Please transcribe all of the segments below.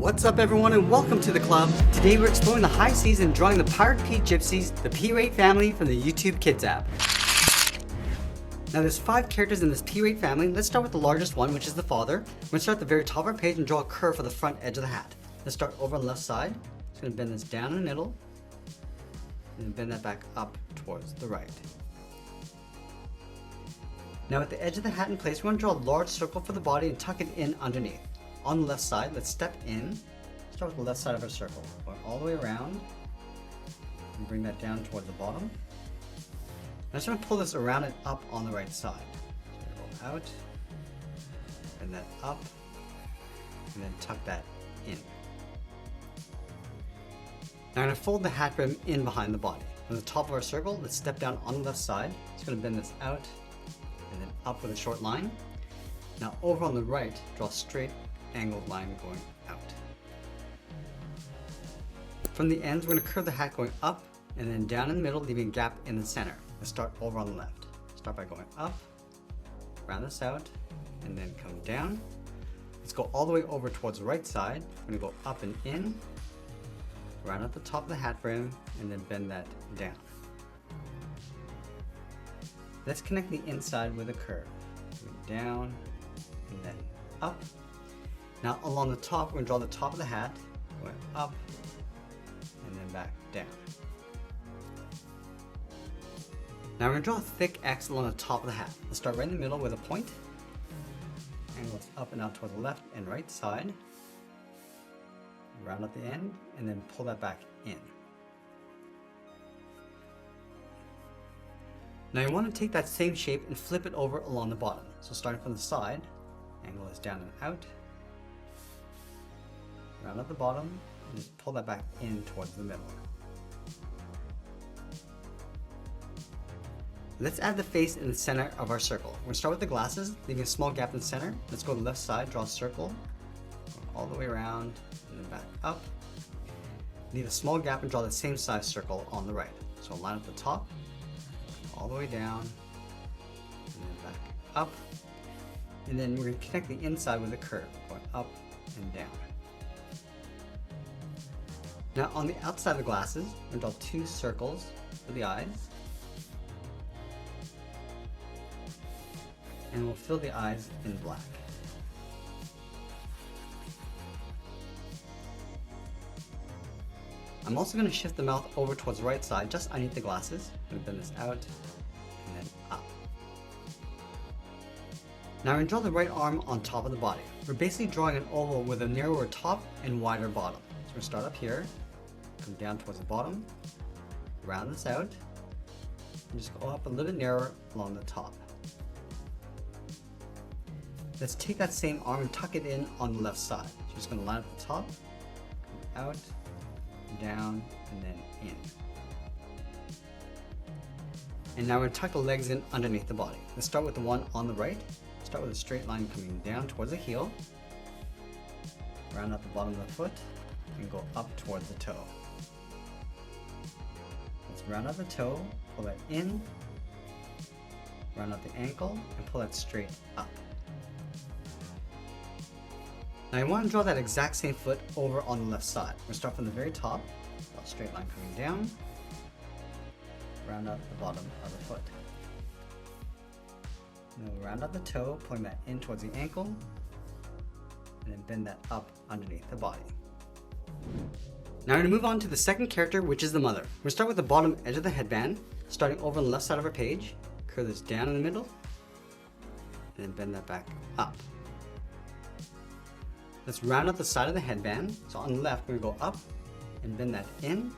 What's up everyone and welcome to the club. Today we're exploring the high seas and drawing the Pirate Pea Gypsies, the Pearate family from the YouTube Kids app. Now there's 5 characters in this Pearate family. Let's start with the largest one, which is the father. We're going to start at the very top of our page and draw a curve for the front edge of the hat. Let's start over on the left side. Just going to bend this down in the middle and then bend that back up towards the right. Now with the edge of the hat in place, we're going to draw a large circle for the body and tuck it in underneath. On the left side, let's step in. Start with the left side of our circle. Going all the way around and bring that down toward the bottom. I'm just going to pull this around and up on the right side. So go out, and then up, and then tuck that in. Now I'm going to fold the hat brim in behind the body. From the top of our circle, let's step down on the left side. Just going to bend this out and then up with a short line. Now over on the right, draw a straight angled line going out. From the ends, we're going to curve the hat going up and then down in the middle, leaving a gap in the center. Let's start over on the left. Start by going up, round this out, and then come down. Let's go all the way over towards the right side. We're going to go up and in, round at the top of the hat brim, and then bend that down. Let's connect the inside with a curve. Down and then up. Now along the top, we're going to draw the top of the hat, going up and then back down. Now we're going to draw a thick X along the top of the hat. Let's start right in the middle with a point. Angle it up and out toward the left and right side. Round at the end and then pull that back in. Now you want to take that same shape and flip it over along the bottom. So starting from the side, angle this down and out, round at the bottom, and just pull that back in towards the middle. Let's add the face in the center of our circle. We're going to start with the glasses, leaving a small gap in the center. Let's go to the left side, draw a circle, all the way around, and then back up. Leave a small gap and draw the same size circle on the right. So line at the top, all the way down, and then back up. And then we're going to connect the inside with a curve, going up and down. Now on the outside of the glasses, we're going to draw 2 circles for the eyes. And we'll fill the eyes in black. I'm also going to shift the mouth over towards the right side, just underneath the glasses. I'm going to bend this out and then up. Now we're going to draw the right arm on top of the body. We're basically drawing an oval with a narrower top and wider bottom. So we're going to start up here, come down towards the bottom, round this out, and just go up a little bit narrower along the top. Let's take that same arm and tuck it in on the left side. So we're just going to line up the top, come out, down, and then in. And now we're going to tuck the legs in underneath the body. Let's start with the one on the right. Start with a straight line coming down towards the heel, round out the bottom of the foot, and go up towards the toe. Let's round out the toe, pull that in, round out the ankle, and pull that straight up. Now you want to draw that exact same foot over on the left side. We're going to start from the very top, draw a straight line coming down, round out the bottom of the foot. And then we'll round out the toe, pulling that in towards the ankle, and then bend that up underneath the body. Now we're going to move on to the second character, which is the mother. We're going to start with the bottom edge of the headband, starting over on the left side of our page, curve this down in the middle, and then bend that back up. Let's round out the side of the headband. So on the left, we're going to go up and bend that in.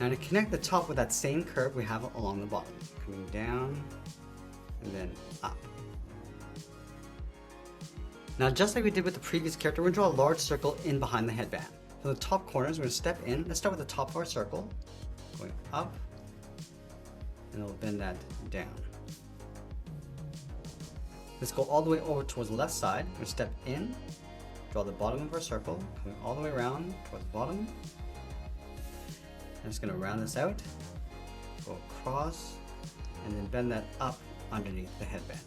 Now to connect the top with that same curve we have along the bottom, coming down and then up. Now just like we did with the previous character, we're going to draw a large circle in behind the headband. From the top corners, we're going to step in. Let's start with the top of our circle, going up, and we'll bend that down. Let's go all the way over towards the left side. We're going to step in, draw the bottom of our circle, coming all the way around towards the bottom. I'm just going to round this out, go across, and then bend that up underneath the headband.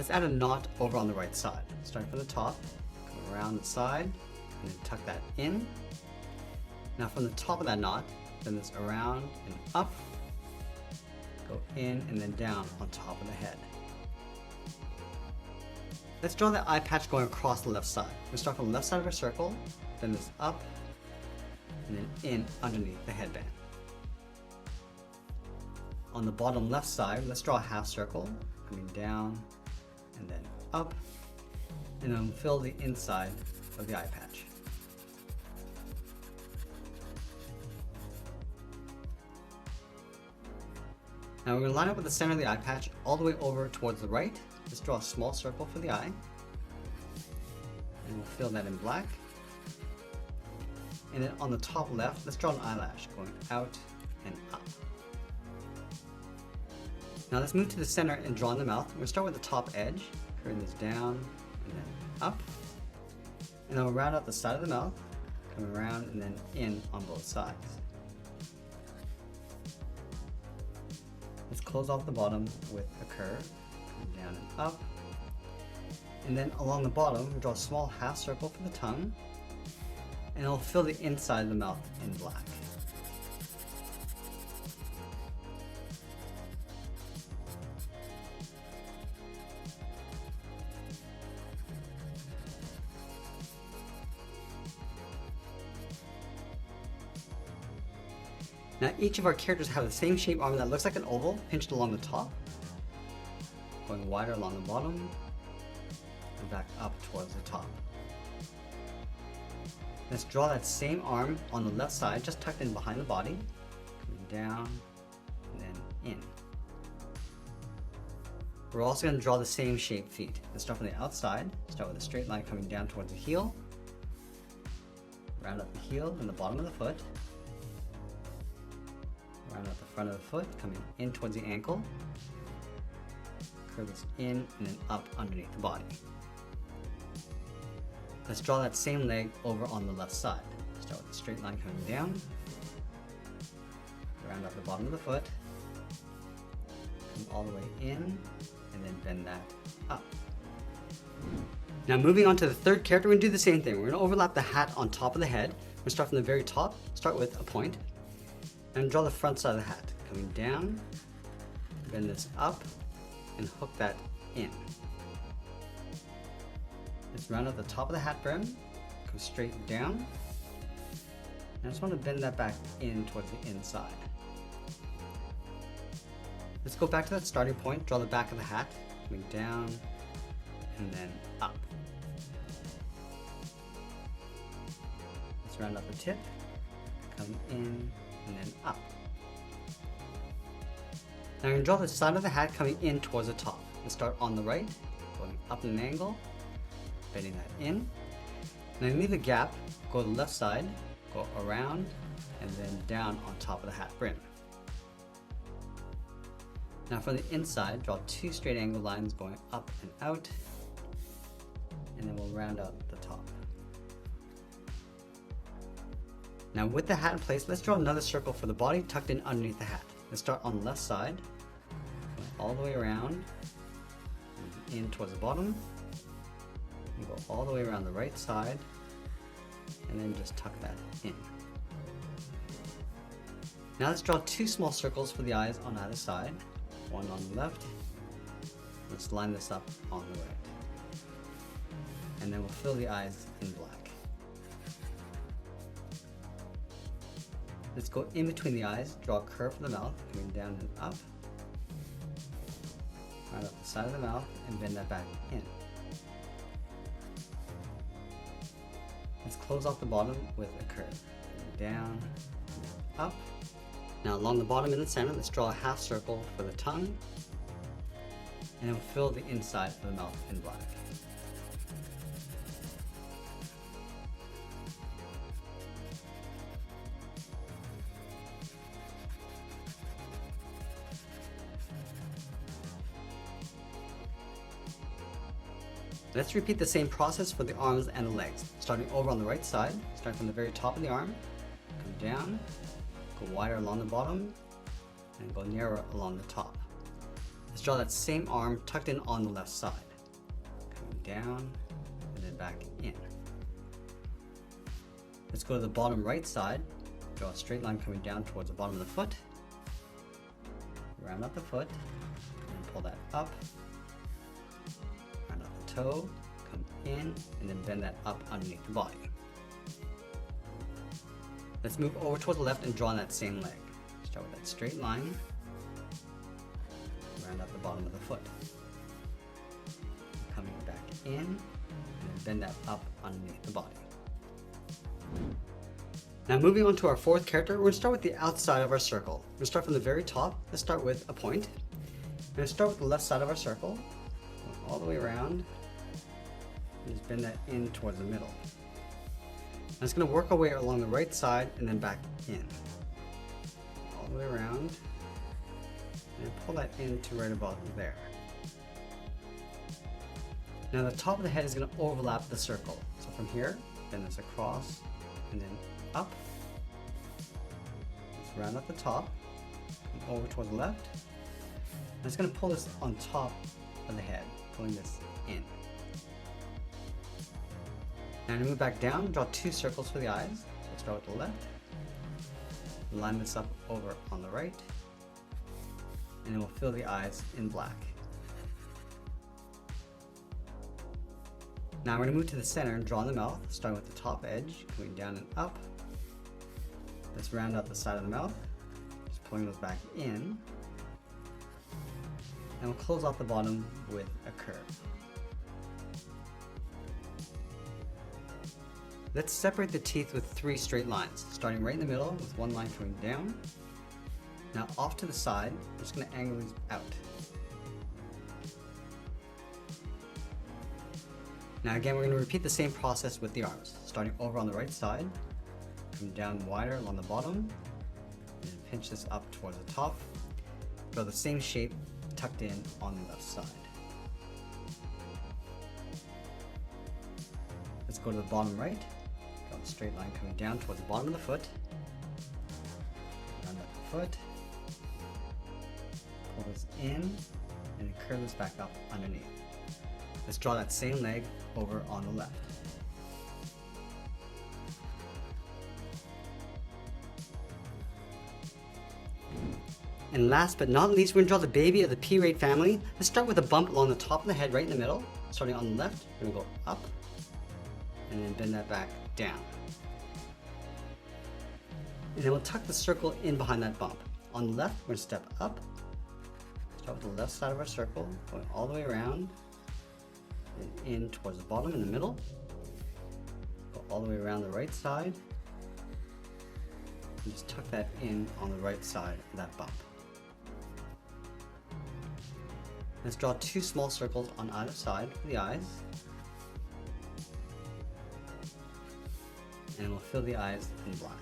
Let's add a knot over on the right side. Starting from the top, come around the side, and then tuck that in. Now from the top of that knot, bend this around and up, go in and then down on top of the head. Let's draw the eye patch going across the left side. We'll start from the left side of our circle, bend this up, and then in underneath the headband. On the bottom left side, let's draw a half circle, coming down and then up, and then fill the inside of the eye patch. Now we're going to line up with the center of the eye patch all the way over towards the right. Let's draw a small circle for the eye, and we'll fill that in black. And then on the top left, let's draw an eyelash going out and up. Now let's move to the center and draw in the mouth. We'll start with the top edge, curve this down and then up. And then we'll round out the side of the mouth, coming around and then in on both sides. Let's close off the bottom with a curve, come down and up. And then along the bottom, we'll draw a small half circle for the tongue, and it'll fill the inside of the mouth in black. Now each of our characters have the same shape arm that looks like an oval, pinched along the top, going wider along the bottom, and back up towards the top. Let's draw that same arm on the left side, just tucked in behind the body, coming down, and then in. We're also going to draw the same shaped feet. Let's start from the outside, start with a straight line coming down towards the heel, round up the heel and the bottom of the foot, round out the front of the foot, coming in towards the ankle, curve this in and then up underneath the body. Let's draw that same leg over on the left side. Start with a straight line coming down, round out the bottom of the foot, come all the way in, and then bend that up. Now moving on to the third character, we're going to do the same thing. We're going to overlap the hat on top of the head. We're going to start from the very top, start with a point, and draw the front side of the hat, coming down, bend this up, and hook that in. Let's round out the top of the hat brim, go straight down, and I just want to bend that back in towards the inside. Let's go back to that starting point, draw the back of the hat, coming down, and then up. Let's round out the tip, come in, and then up. Now I'm going to draw the side of the hat coming in towards the top. Let's start on the right, going up in an angle, bending that in. And then leave a gap, go to the left side, go around, and then down on top of the hat brim. Now from the inside, draw two straight angle lines going up and out, and then we'll round out the top. Now with the hat in place, let's draw another circle for the body tucked in underneath the hat. Let's start on the left side, going all the way around, and in towards the bottom, and go all the way around the right side, and then just tuck that in. Now let's draw two small circles for the eyes on either side, one on the left. Let's line this up on the right. And then we'll fill the eyes in black. Let's go in between the eyes, draw a curve for the mouth, coming down and up. Round up the side of the mouth and bend that back in. Let's close off the bottom with a curve. Down, up. Now along the bottom in the center, let's draw a half circle for the tongue, and then we'll fill the inside of the mouth in black. Let's repeat the same process for the arms and the legs. Starting over on the right side, start from the very top of the arm, come down, go wider along the bottom, and go narrower along the top. Let's draw that same arm tucked in on the left side. down, and then back in. Let's go to the bottom right side, draw a straight line coming down towards the bottom of the foot, round out the foot, and pull that up, round out the toe, come in, and then bend that up underneath the body. Let's move over towards the left and draw on that same leg. Start with that straight line, round out the bottom of the foot, coming back in, and then bend that up underneath the body. Now moving on to our fourth character, we're going to start with the outside of our circle. We're going to start from the very top. Let's start with a point. We're going to start with the left side of our circle, all the way around, and just bend that in towards the middle. And it's going to work our way along the right side and then back in. All the way around, and pull that in to right about there. Now the top of the head is going to overlap the circle. So from here, bend this across, and then up. Let's round up the top, and over towards the left. And it's going to pull this on top of the head, pulling this in. Now to move back down, draw two circles for the eyes. So we'll start with the left, line this up over on the right, and then we'll fill the eyes in black. Now we're going to move to the center and draw the mouth, starting with the top edge, going down and up. Let's round out the side of the mouth, just pulling those back in. And we'll close off the bottom with a curve. Let's separate the teeth with 3 straight lines, starting right in the middle with one line coming down. Now off to the side, we're just going to angle these out. Now again, we're going to repeat the same process with the arms, starting over on the right side, coming down wider along the bottom, and pinch this up towards the top. Draw the same shape tucked in on the left side. Let's go to the bottom right, draw a straight line coming down towards the bottom of the foot, round up the foot, pull this in, and curve this back up underneath. Let's draw that same leg over on the left. And last but not least, we're going to draw the baby of the Pearate family. Let's start with a bump along the top of the head right in the middle. Starting on the left, we're going to go up, and then bend that back down. And then we'll tuck the circle in behind that bump. On the left, we're going to step up, start with the left side of our circle, going all the way around, and in towards the bottom in the middle, go all the way around the right side, and just tuck that in on the right side of that bump. Let's draw 2 small circles on either side for the eyes, and we'll fill the eyes in black.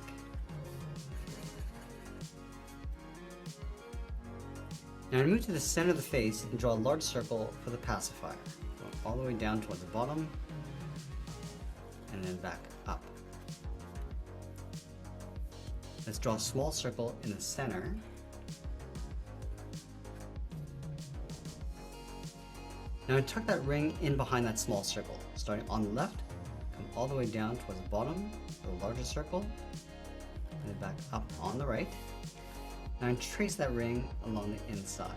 Now to move to the center of the face and draw a large circle for the pacifier, going all the way down towards the bottom, and then back up. Let's draw a small circle in the center. Now tuck that ring in behind that small circle, starting on the left, come all the way down towards the bottom, the larger circle, and then back up on the right. Now trace that ring along the inside.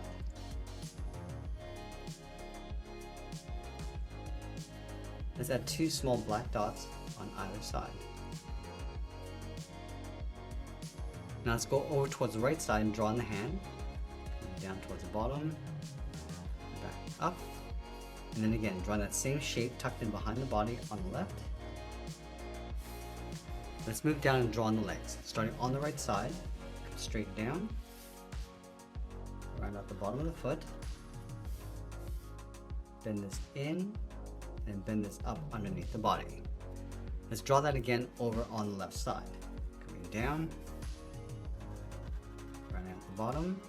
Let's add 2 small black dots on either side. Now let's go over towards the right side and draw in the hand, down towards the bottom, back up, and then again draw that same shape tucked in behind the body on the left. Let's move down and draw on the legs, starting on the right side, come straight down, round out the bottom of the foot, bend this in, and bend this up underneath the body. Let's draw that again over on the left side, coming down, rounding out the bottom,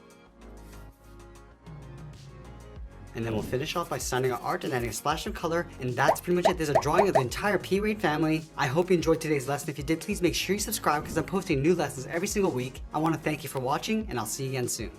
and then we'll finish off by signing our art and adding a splash of color, and that's pretty much it. There's a drawing of the entire Pearate family. I hope you enjoyed today's lesson. If you did, please make sure you subscribe because I'm posting new lessons every single week. I want to thank you for watching, and I'll see you again soon.